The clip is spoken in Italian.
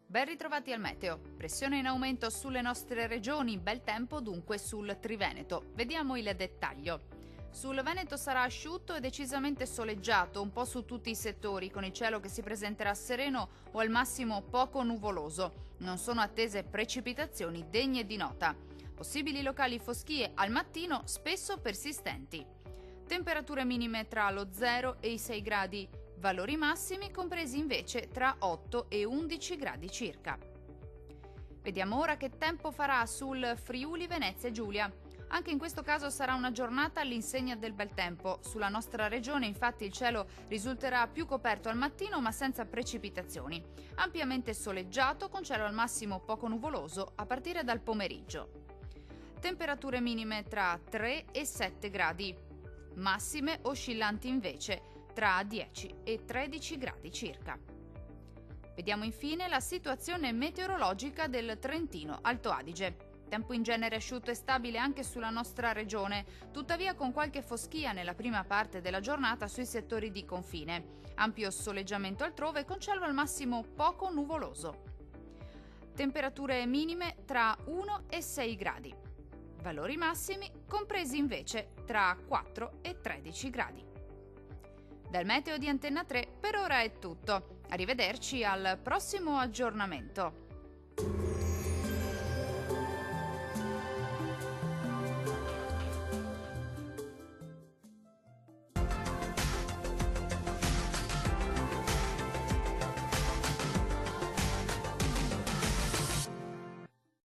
Ben ritrovati al meteo. Pressione in aumento sulle nostre regioni, bel tempo dunque sul Triveneto. Vediamo il dettaglio. Sul Veneto sarà asciutto e decisamente soleggiato, un po' su tutti i settori, con il cielo che si presenterà sereno o al massimo poco nuvoloso. Non sono attese precipitazioni degne di nota. Possibili locali foschie al mattino, spesso persistenti. Temperature minime tra lo 0 e i 6 gradi. Valori massimi compresi invece tra 8 e 11 gradi circa. Vediamo ora che tempo farà sul Friuli Venezia Giulia. Anche in questo caso sarà una giornata all'insegna del bel tempo. Sulla nostra regione infatti il cielo risulterà più coperto al mattino ma senza precipitazioni. Ampiamente soleggiato con cielo al massimo poco nuvoloso a partire dal pomeriggio. Temperature minime tra 3 e 7 gradi. Massime oscillanti invece tra 10 e 13 gradi circa. Vediamo infine la situazione meteorologica del Trentino Alto Adige. Tempo in genere asciutto e stabile anche sulla nostra regione, tuttavia con qualche foschia nella prima parte della giornata sui settori di confine. Ampio soleggiamento altrove con cielo al massimo poco nuvoloso. Temperature minime tra 1 e 6 gradi. Valori massimi compresi invece tra 4 e 13 gradi. Dal meteo di Antenna 3 per ora è tutto. Arrivederci al prossimo aggiornamento.